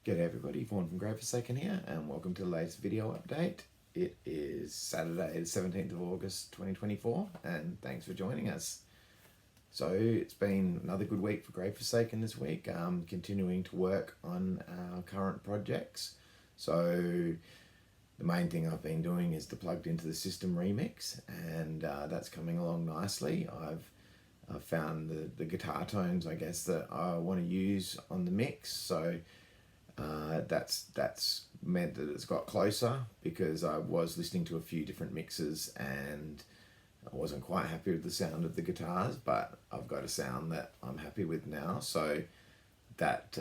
G'day everybody, Vaughan from Forsaken here, and welcome to the latest video update. It is Saturday, the 17th of August 2024, and thanks for joining us. So it's been another good week for Forsaken this week, continuing to work on our current projects. So the main thing I've been doing is the Plugged Into the System remix, and that's coming along nicely. I've found the guitar tones, I guess, that I want to use on the mix, so that's meant that it's got closer, because I was listening to a few different mixes and I wasn't quite happy with the sound of the guitars, but I've got a sound that I'm happy with now, so that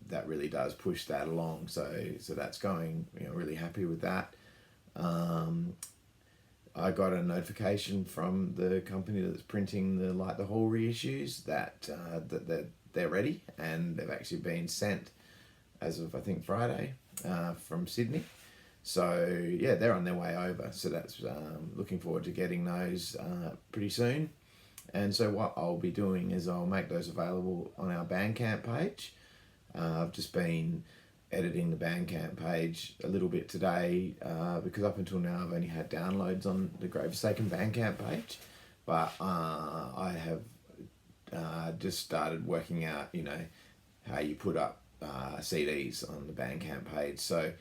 that really does push that along. So that's going, really happy with that. I got a notification from the company that's printing the Light the Hall reissues that they're ready, and they've actually been sent as of, I think, Friday from Sydney. So yeah, they're on their way over. So that's looking forward to getting those pretty soon. And so what I'll be doing is I'll make those available on our Bandcamp page. I've just been editing the Bandcamp page a little bit today because up until now I've only had downloads on the Forsaken Bandcamp page, but I have just started working out, how you put up CDs on the Bandcamp page. So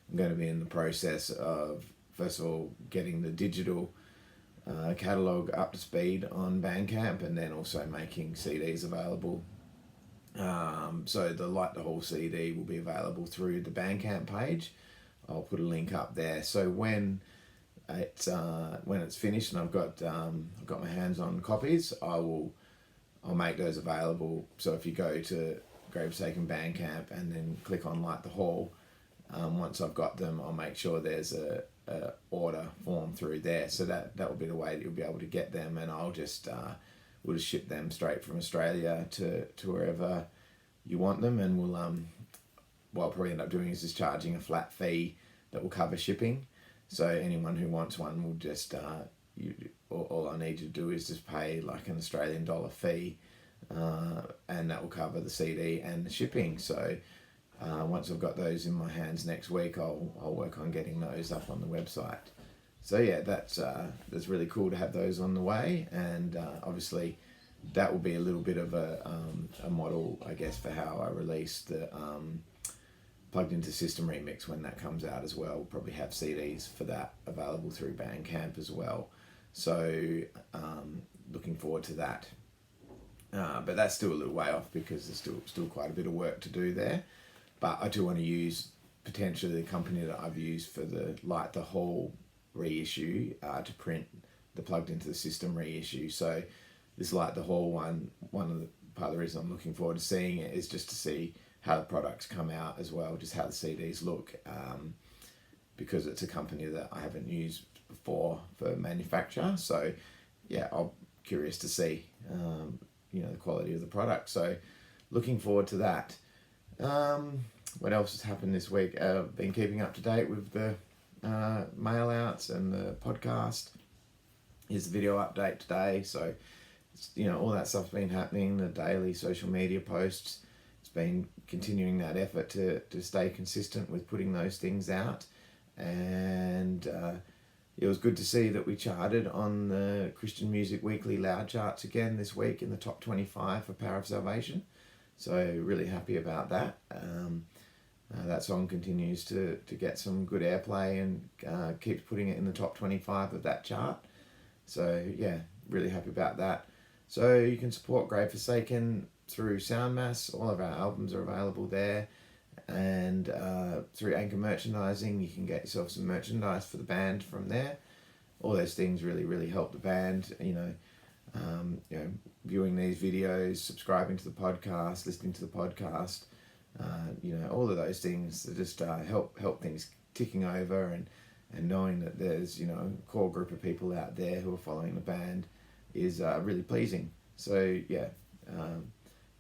I'm going to be in the process of, first of all, getting the digital catalogue up to speed on Bandcamp, and then also making CDs available. So the Light the Hall CD will be available through the Bandcamp page. I'll put a link up there. So when it's finished and I've got my hands on copies, I'll make those available. So if you go to Forsaken Bandcamp and then click on Light the Hall, once I've got them, I'll make sure there's a order form through there. So that will be the way that you'll be able to get them, and I'll just we'll just ship them straight from Australia to wherever you want them, and we'll what I'll probably end up doing is just charging a flat fee that will cover shipping. So anyone who wants one will just all I need to do is just pay like an Australian dollar fee, and that will cover the CD and the shipping. So once I've got those in my hands next week, I'll work on getting those up on the website. So yeah, that's really cool to have those on the way, and obviously that will be a little bit of a model, I guess, for how I release the Plugged Into System remix when that comes out as well. We'll probably have CDs for that available through Bandcamp as well. So looking forward to that. But that's still a little way off because there's still quite a bit of work to do there. But I do want to use potentially the company that I've used for the Light the Hall reissue to print the Plugged Into the System reissue. So this Light the Hall one of part of the reason I'm looking forward to seeing it is just to see how the products come out as well, just how the CDs look, because it's a company that I haven't used before for manufacture. So yeah, I'm curious to see the quality of the product. So looking forward to that. What else has happened this week? I've been keeping up to date with the mail outs and the podcast. Here's the video update today. So all that stuff's been happening, the daily social media posts. It's been continuing that effort to stay consistent with putting those things out, and it was good to see that we charted on the Christian Music Weekly Loud charts again this week in the top 25 for Power of Salvation. So really happy about that. That song continues to get some good airplay and keeps putting it in the top 25 of that chart. So yeah, really happy about that. So you can support Forsaken through Soundmass. All of our albums are available there. And through Anchor Merchandising, you can get yourself some merchandise for the band from there. All those things really help the band. Viewing these videos, subscribing to the podcast, listening to the podcast, all of those things that just help things ticking over, and knowing that there's a core group of people out there who are following the band is really pleasing. So yeah,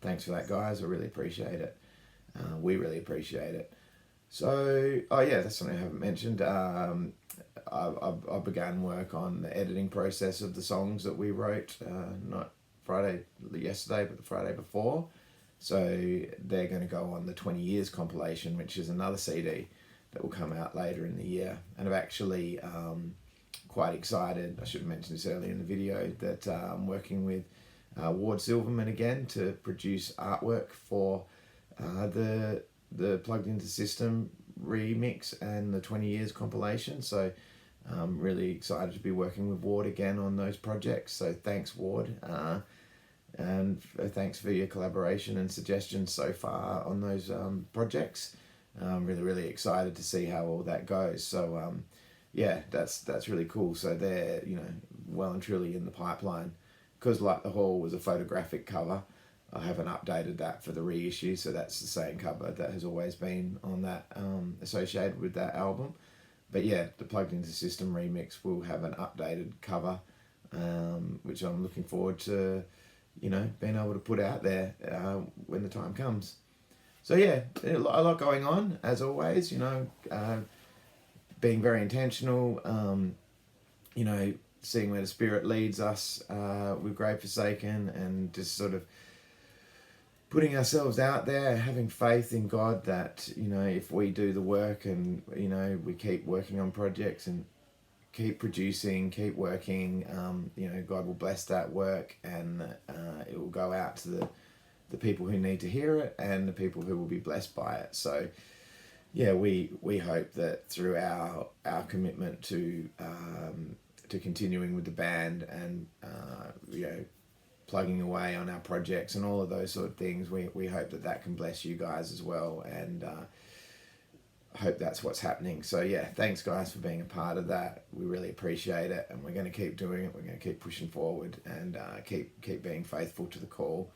thanks for that, guys. I really appreciate it. We really appreciate it. So that's something I haven't mentioned. I began work on the editing process of the songs that we wrote, not yesterday, but the Friday before. So they're going to go on the 20 years compilation, which is another CD that will come out later in the year. And I'm actually quite excited, I should have mentioned this earlier in the video, that I'm working with Ward Silverman again to produce artwork for the Plugged Into System remix and the 20 years compilation. So I'm really excited to be working with Ward again on those projects. So thanks, Ward. And thanks for your collaboration and suggestions so far on those projects. I'm really excited to see how all that goes. So yeah, that's really cool. So they're, you know, well and truly in the pipeline. Because Like the Hall was a photographic cover, I haven't updated that for the reissue, so that's the same cover that has always been on that, associated with that album. But yeah, the Plugged Into System remix will have an updated cover, which I'm looking forward to, you know, being able to put out there when the time comes. So yeah, a lot going on, as always, you know, being very intentional, you know, seeing where the Spirit leads us with Grave Forsaken, and just sort of putting ourselves out there, having faith in God that, you know, if we do the work and, you know, we keep working on projects and keep producing, keep working, you know, God will bless that work, and it will go out to the people who need to hear it and the people who will be blessed by it. So yeah, we hope that through our commitment to continuing with the band and you know, plugging away on our projects and all of those sort of things, we hope that can bless you guys as well, and hope that's what's happening. So yeah, thanks guys for being a part of that. We really appreciate it, and we're going to keep doing it. We're going to keep pushing forward and keep being faithful to the call,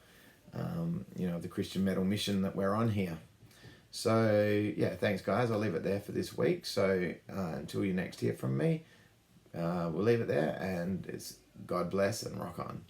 you know, the Christian metal mission that we're on here. So yeah, thanks guys. I'll leave it there for this week. So until you next hear from me, we'll leave it there, and it's God bless and rock on.